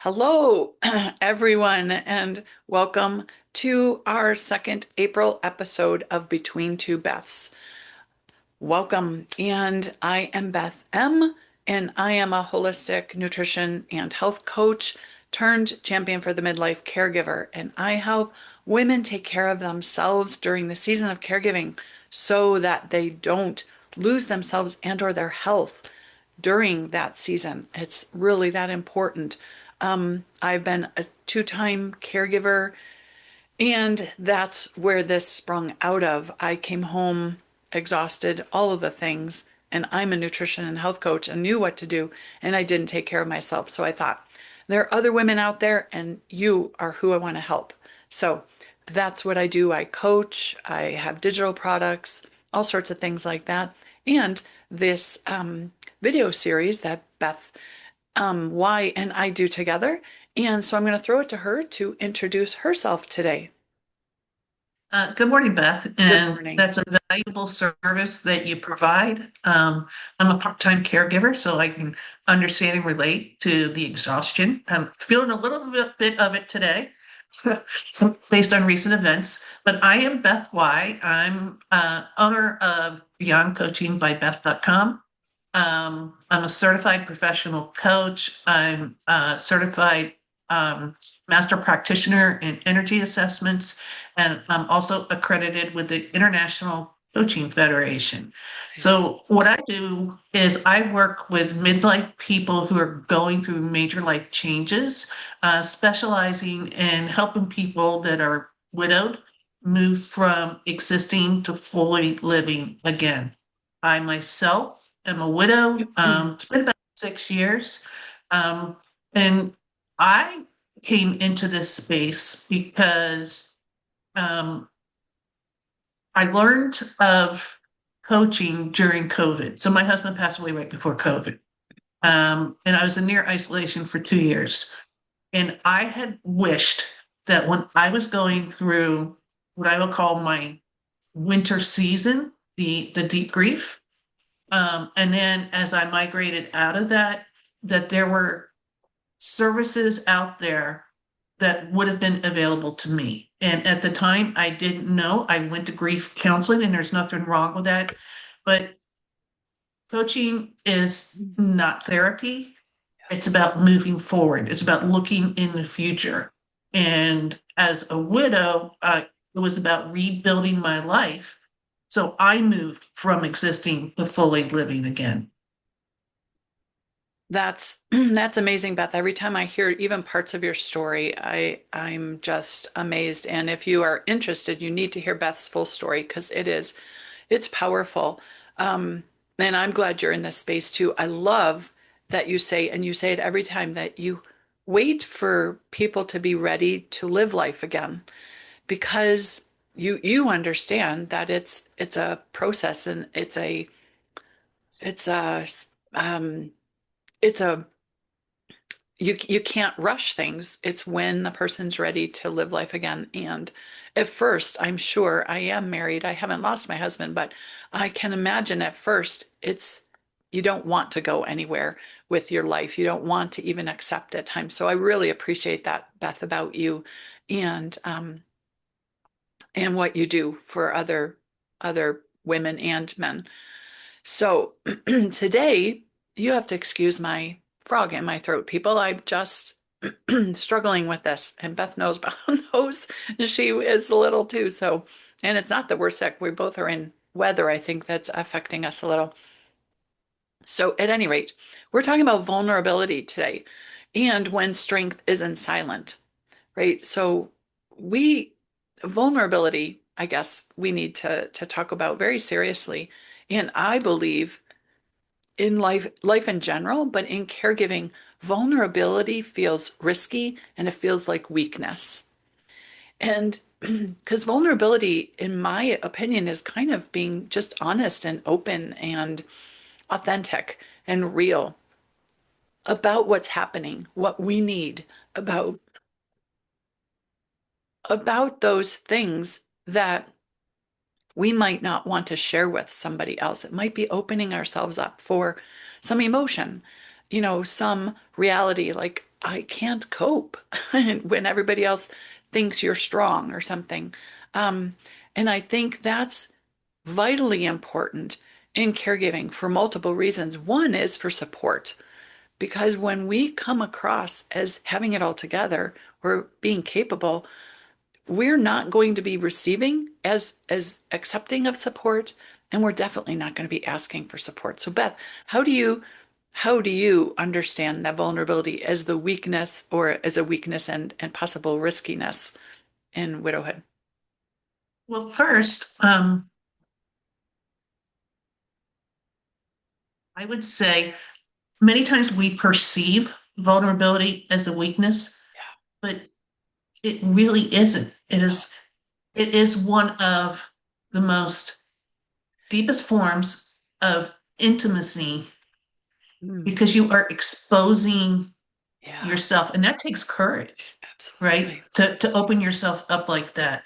Hello, everyone, and welcome to our second April episode of Between Two Beths. Welcome, and I am Beth M., and I am a holistic nutrition and health coach turned champion for the midlife caregiver, and I help women take care of themselves during the season of caregiving so that they don't lose themselves and or their health during that season. It's really that important. I've been a two-time caregiver, and that's where this sprung out of. I came home exhausted, all of the things, and I'm a nutrition and health coach and knew what to do, and I didn't take care of myself. So I thought, there are other women out there, and you are who I want to help. So that's what I do. I coach, I have digital products, all sorts of things like that. And this video series that Beth Y and I do together. And so I'm going to throw it to her to introduce herself today. Good morning, Beth, Good and morning. that's a valuable service that you provide. I'm a part-time caregiver, so I can understand and relate to the exhaustion. I'm feeling a little bit of it today, based on recent events. But I am Beth Y. I'm owner of Beyond Coaching by Beth.com. I'm a certified professional coach. I'm a certified um, master practitioner in energy assessments, and I'm also accredited with the International Coaching Federation. Nice. So, what I do is I work with midlife people who are going through major life changes, specializing in helping people that are widowed move from existing to fully living again. I myself am a widow. It's been about 6 years. Um, and I came into this space because um, I learned of coaching during COVID. So my husband passed away right before COVID. And I was in near isolation for 2 years. And I had wished that when I was going through what I will call my winter season, the deep grief, and then as I migrated out of that, that there were services out there that would have been available to me. And at the time, I didn't know. I went to grief counseling, and there's nothing wrong with that. But coaching is not therapy. It's about moving forward. It's about looking in the future. And as a widow, it was about rebuilding my life. So I moved from existing to fully living again. That's that's amazing, Beth. Every time I hear even parts of your story, I'm just amazed. And if you are interested, you need to hear Beth's full story because it's powerful. Um, and I'm glad you're in this space too. I love that you say, and you say it every time, that you wait for people to be ready to live life again because you understand that it's a process and it's a um it's a you can't rush things. It's when the person's ready to live life again. And at first, I'm sure I am married. I haven't lost my husband, but I can imagine at first it's you don't want to go anywhere with your life. You don't want to even accept at times. So I really appreciate that, Beth, about you and and what you do for other women and men. So today, you have to excuse my frog in my throat, people. I'm just struggling with this, and Beth knows, but knows she is a little too. So, and it's not that we're sick. We both are in weather, I think, that's affecting us a little. So, at any rate, we're talking about vulnerability today and when strength isn't silent, right? So, we vulnerability, I guess we need to talk about very seriously. And I believe in life in general, but in caregiving, vulnerability feels risky and it feels like weakness. And because vulnerability, in my opinion, is kind of being just honest and open and authentic and real about what's happening, what we need, about about those things that we might not want to share with somebody else. It might be opening ourselves up for some emotion some reality like I can't cope when everybody else thinks you're strong or something. Um, and I think that's vitally important in caregiving for multiple reasons. One is for support, because when we come across as having it all together or being capable, we're not going to be receiving as accepting of support, and we're definitely not going to be asking for support. So Beth, how do you how do you understand that vulnerability as the weakness or as a weakness and possible riskiness in widowhood? Well, first, I would say many times we perceive vulnerability as a weakness, Yeah. but it really isn't. Oh. It is one of the most deepest forms of intimacy Mm. because you are exposing Yeah, yourself, and that takes courage, right? absolutely. To open yourself up like that.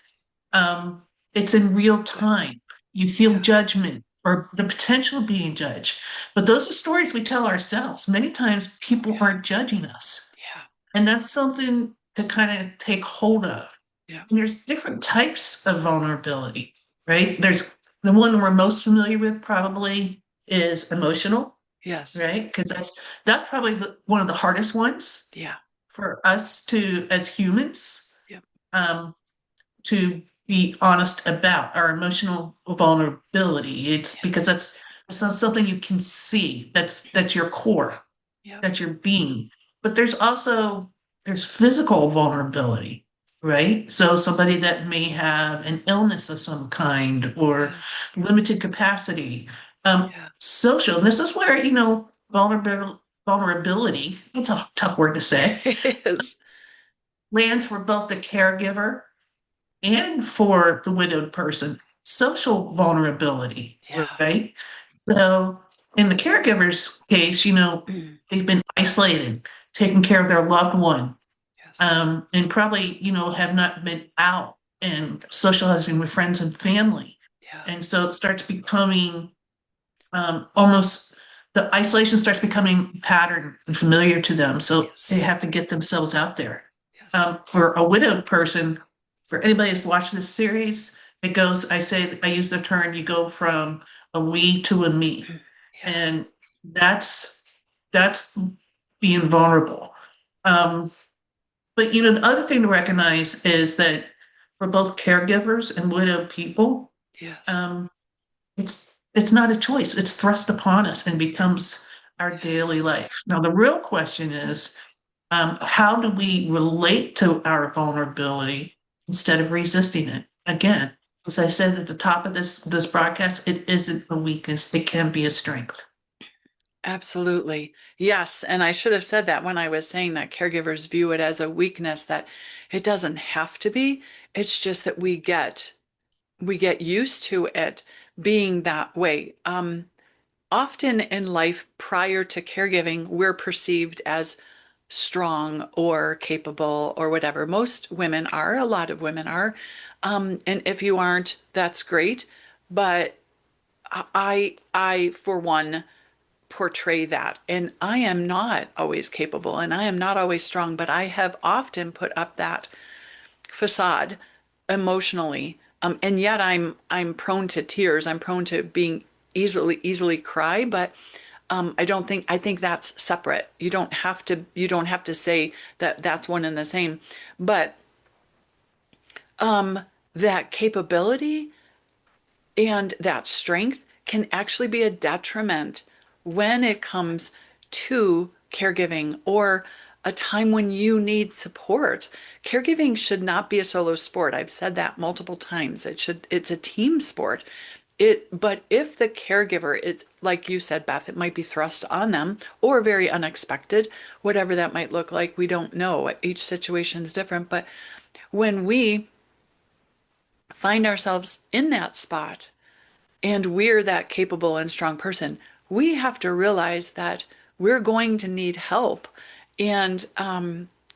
Um, it's in real Absolutely. time. You feel Yeah. judgment or the potential of being judged. But those are stories we tell ourselves. Many times people Yeah. aren't judging us. Yeah. And that's something to kind of take hold of. Yeah. And there's different types of vulnerability, right? There's the one we're most familiar with probably is emotional, Yes. right? Because that's probably one of the hardest ones Yeah. for us to, as humans, Yep. um, to be honest about our emotional vulnerability. It's because Yes. it's not something you can see. That's your core, Yep. that's your being. But there's physical vulnerability, right? So somebody that may have an illness of some kind or Yes. limited capacity. Yeah. Social, and this is where, vulnerability, it's a tough word to say, It is. lands for both the caregiver and for the widowed person, social vulnerability, Yeah. right? So in the caregiver's case, Mm. they've been isolated, taking care of their loved one, Yes. and probably, have not been out and socializing with friends and family. Yeah. And so it starts becoming almost the isolation starts becoming pattern and familiar to them. So they Yes. have to get themselves out there. Yes. For a widowed person, for anybody who's watched this series, it goes, I use the term, you go from a we to a me. Mm. Yeah. And that's being vulnerable. Um, but the other thing to recognize is that for both caregivers and widowed people, Yes. um, it's not a choice. It's thrust upon us and becomes our daily Yes. life. Now, the real question is, how do we relate to our vulnerability instead of resisting it? Again, as I said at the top of this broadcast, it isn't a weakness. It can be a strength. Absolutely. Yes. And I should have said that when I was saying that caregivers view it as a weakness, that it doesn't have to be. It's just that we get used to it being that way. Often in life prior to caregiving, we're perceived as strong or capable or whatever. Most women are, a lot of women are. And if you aren't, that's great. But for one, portray that. And I am not always capable and I am not always strong, but I have often put up that facade emotionally. And yet I'm prone to tears. I'm prone to being easily cry, but I think that's separate. You don't have to say that that's one and the same. But that capability and that strength can actually be a detriment when it comes to caregiving or a time when you need support. Caregiving should not be a solo sport. I've said that multiple times. It's a team sport. But if the caregiver is, like you said, Beth, it might be thrust on them or very unexpected, whatever that might look like. We don't know. Each situation is different. But when we find ourselves in that spot, and we're that capable and strong person, we have to realize that we're going to need help. And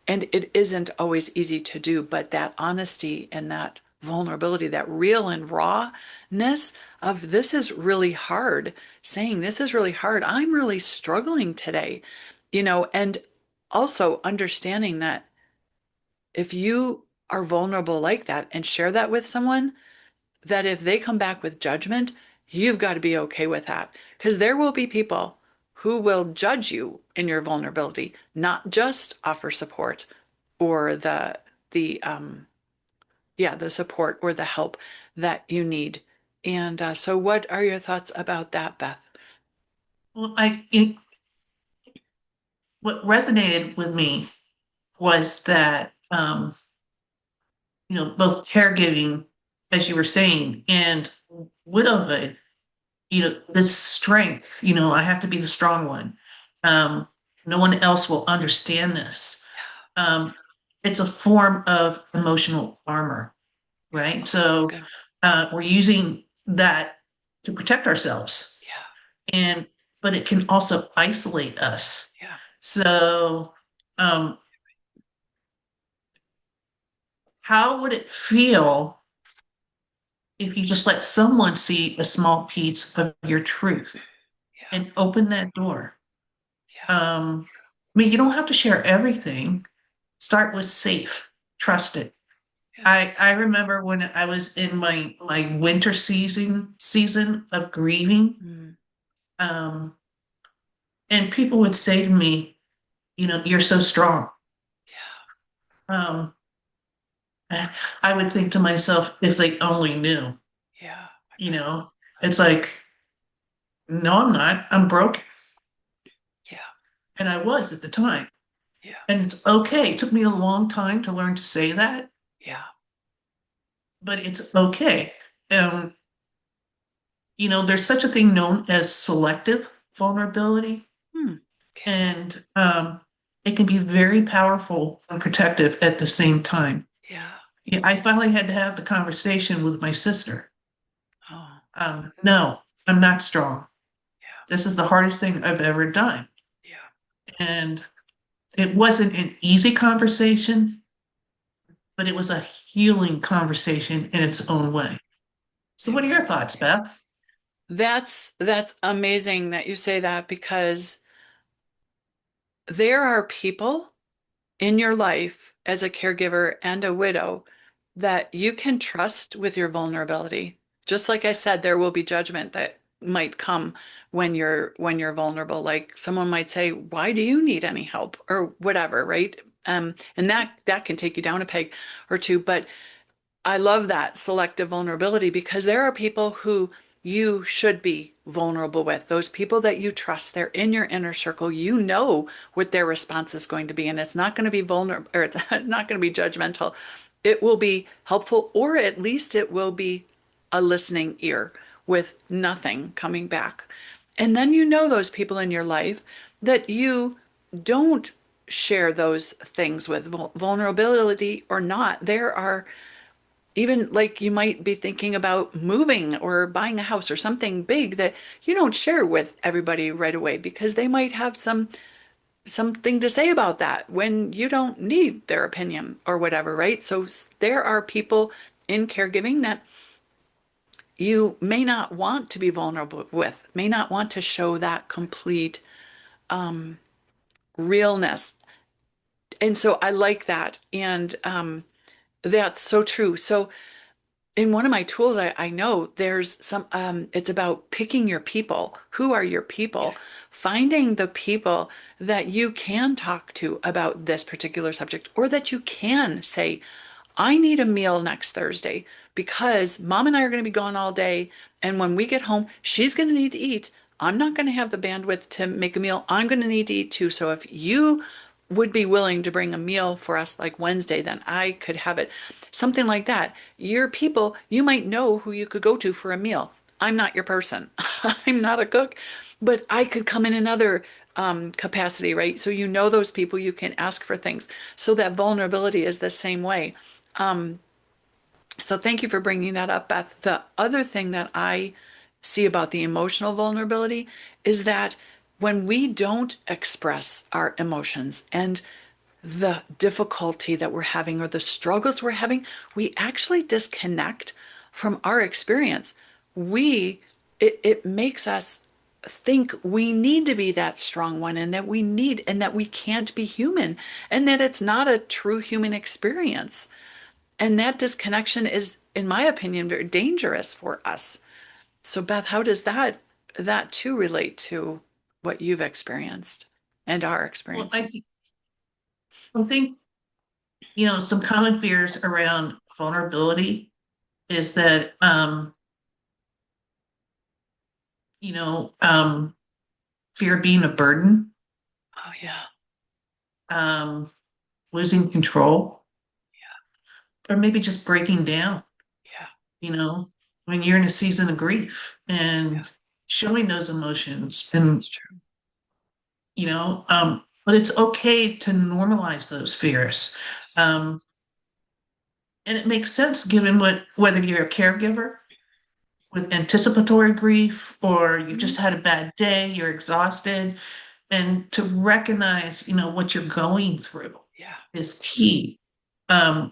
it isn't always easy to do, but that honesty and that vulnerability, that real and rawness of this is really hard, saying this is really hard. I'm really struggling today. and also understanding that if you are vulnerable like that and share that with someone, that if they come back with judgment, you've got to be okay with that. Because there will be people who will judge you in your vulnerability, not just offer support or the support or the help that you need. And so what are your thoughts about that, Beth? Well, what resonated with me was that, both caregiving, as you were saying, and widowhood, the strength, I have to be the strong one. Um, no one else will understand this. Um, it's a form of emotional armor, right? So Good. we're using that to protect ourselves, Yeah, and but it can also isolate us. yeah, So, um, how would it feel if you just let someone see a small piece of your truth yeah, and open that door? yeah. You don't have to share everything. Start with safe, trust it. I Yes. remember when I was in my winter season of grieving, Mm, um, and people would say to me, you're so strong. yeah, Um, I would think to myself, if they only knew, yeah, I you bet. know, it's like, no, I'm not. I'm broken. Yeah, And I was at the time. yeah, And it's okay. It took me a long time to learn to say that, yeah. but it's okay. Um, there's such a thing known as selective vulnerability, Hmm. Okay. and it can be very powerful and protective at the same time. Yeah. Yeah, I finally had to have the conversation with my sister. Oh, No, I'm not strong. yeah, This is the hardest thing I've ever done. yeah, And it wasn't an easy conversation, but it was a healing conversation in its own way. So, what are yeah. your thoughts, Beth? That's amazing that you say that because there are people in your life as a caregiver and a widow that you can trust with your vulnerability. Just like I Yes. said, there will be judgment that might come when you're vulnerable. Like someone might say, "Why do you need any help?" or whatever, right? And that can take you down a peg or two. But I love that selective vulnerability because there are people who you should be vulnerable with. Those people that you trust, they're in your inner circle. You know what their response is going to be, and it's not going to be vulnerable or it's not going to be judgmental. It will be helpful, or at least it will be a listening ear with nothing coming back. And then you know those people in your life that you don't share those things with, vulnerability or not. There are even like you might be thinking about moving or buying a house or something big that you don't share with everybody right away because they might have something to say about that when you don't need their opinion or whatever, right? So there are people in caregiving that you may not want to be vulnerable with, may not want to show that complete realness. And so I like that. And that's so true. So in one of my tools, I know there's it's about picking your people. Who are your Yeah. people? Finding the people that you can talk to about this particular subject, or that you can say, I need a meal next Thursday because mom and I are going to be gone all day. And when we get home, she's going to need to eat. I'm not going to have the bandwidth to make a meal. I'm going to need to eat too. So if you would be willing to bring a meal for us like Wednesday, then I could have it. Something like that. Your people, you might know who you could go to for a meal. I'm not your person. I'm not a cook, but I could come in another capacity, right? So you know those people, you can ask for things. So that vulnerability is the same way. So thank you for bringing that up, Beth. The other thing that I see about the emotional vulnerability is that when we don't express our emotions and the difficulty that we're having or the struggles we're having, we actually disconnect from our experience. We, it makes us think we need to be that strong one and that we need and that we can't be human and that it's not a true human experience. And that disconnection is, in my opinion, very dangerous for us. So Beth, how does that too relate to what you've experienced and are Well, experiencing? I think, some common fears around vulnerability is that, you know, um, fear of being a burden, Oh yeah. um, losing control, or maybe just breaking down, Yeah. you know, when you're in a season of grief Yeah. and showing those emotions It's true. but it's okay to normalize those fears. Yes. Um, and it makes sense given whether you're a caregiver with anticipatory grief or you've just Mhm. had a bad day, you're exhausted, and to recognize, what you're going through Yeah. is key.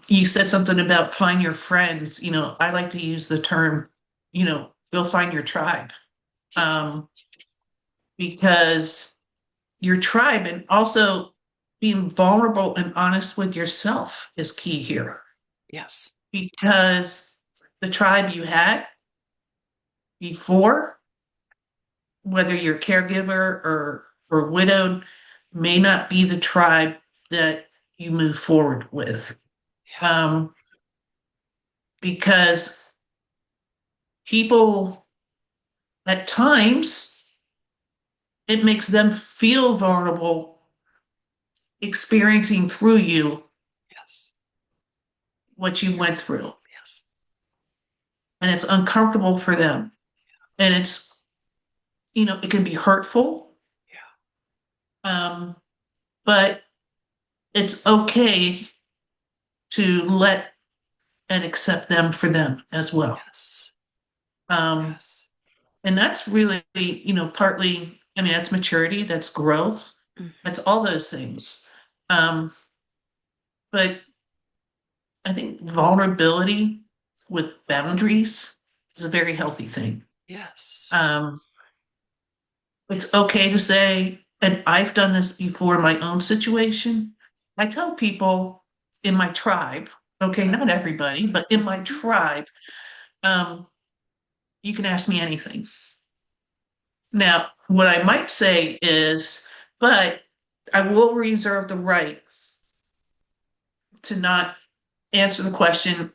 You said something about find your friends. I like to use the term, go find your tribe. Yes. Um, because your tribe and also being vulnerable and honest with yourself is key here. Yes. Because the tribe you had before, whether you're a caregiver or widowed, may not be the tribe that you move forward with. Yeah. Um, because people at times it makes them feel vulnerable experiencing through you Yes. what you went Yes. through, Yes. and it's uncomfortable for them, and it can be hurtful. Yeah. Um, but it's okay to let and accept them for them as well. Yes. um, Yes. and that's really, partly, I mean, that's maturity, that's growth, Hmm. that's all those things. Um, but I think vulnerability with boundaries is a very healthy thing. Yes. Um, it's okay to say, and I've done this before in my own situation. I tell people in my tribe, okay, not Yes. everybody, but in my Hmm. tribe, um, you can ask me anything. Now, what I might Yes. say is, but I will reserve the right to not answer the question,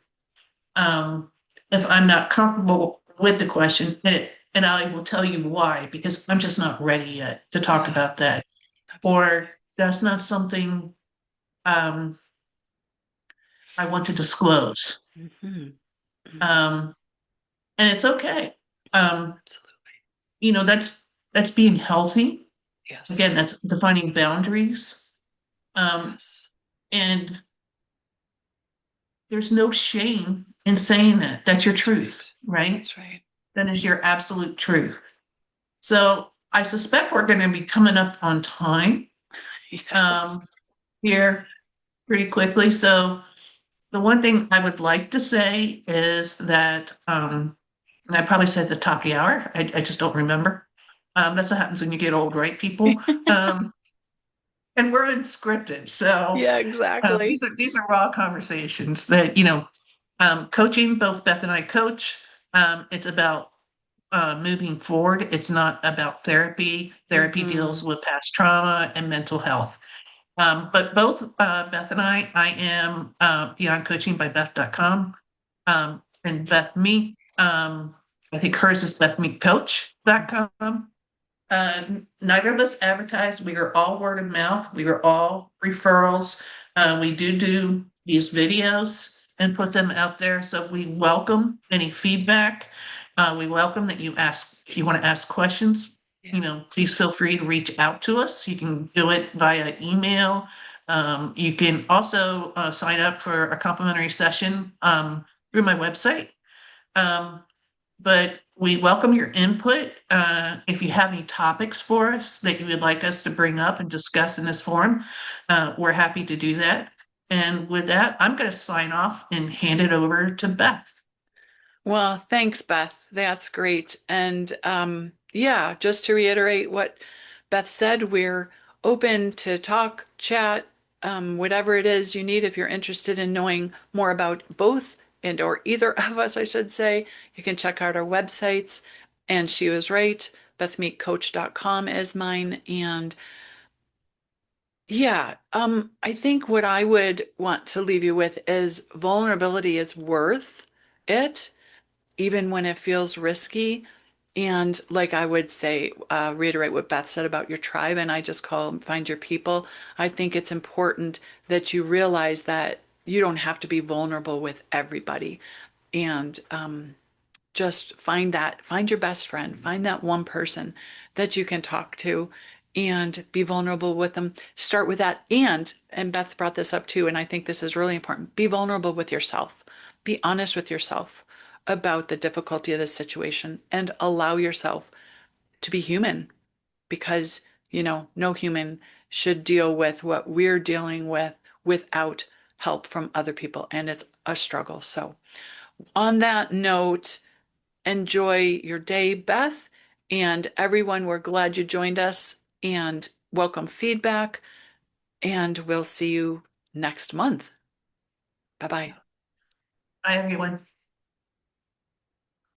um, if I'm not comfortable with the question, and I will tell you why, because I'm just not ready yet to talk Yeah. about that, Absolutely. or that's not something, um, I want to disclose. Hmm. Um, and it's okay. Um, Absolutely. that's being healthy. Again, Yes. that's defining boundaries. Um, Yes. and there's no shame in saying that. That's your That's truth, right. right? That's right. That is your absolute truth. So I suspect we're going to be coming up on time, Yes. um, here pretty quickly. So the one thing I would like to say is that, and I probably said at the top of the hour, I just don't remember. That's what happens when you get old, right, people? Um, and we're unscripted. So Yeah, these exactly. are raw conversations that, coaching, both Beth and I coach. It's about, moving forward. It's not about therapy. Therapy deals Hmm. with past trauma and mental health. But both, Beth and I am, Beyond Coaching by Beth.com. And Beth Meek, I think hers is BethMeekCoach.com. Neither of us advertise. We are all word of mouth. We are all referrals. We do these videos and put them out there. So we welcome any feedback. We welcome that you ask, if you want to ask questions, Yeah. please feel free to reach out to us. You can do it via email. You can also, sign up for a complimentary session, through my website. Um, but we welcome your input. If you have any topics for us that you would like us to Yes. bring up and discuss in this forum, we're happy to do that. And with that, I'm going to sign off and hand it over to Beth. Well, thanks, Beth. That's great. And yeah, just to reiterate what Beth said, we're open to talk, chat, whatever it is you need. If you're interested in knowing more about both and or either of us, I should say, you can check out our websites. And she was right. BethMeetCoach.com is mine. And yeah, I think what I would want to leave you with is vulnerability is worth it even when it feels risky. And like I would say, reiterate what Beth said about your tribe, and I just call them find your people. I think it's important that you realize that you don't have to be vulnerable with everybody. And just find your best friend, find that one person that you can talk to and be vulnerable with them. Start with that. And Beth brought this up too, and I think this is really important. Be vulnerable with yourself. Be honest with yourself about the difficulty of the situation and allow yourself to be human because, no human should deal with what we're dealing with without help from other people. And it's a struggle. So, on that note, enjoy your day, Beth. And everyone, we're glad you joined us and welcome feedback. And we'll see you next month. Bye bye. Bye, everyone.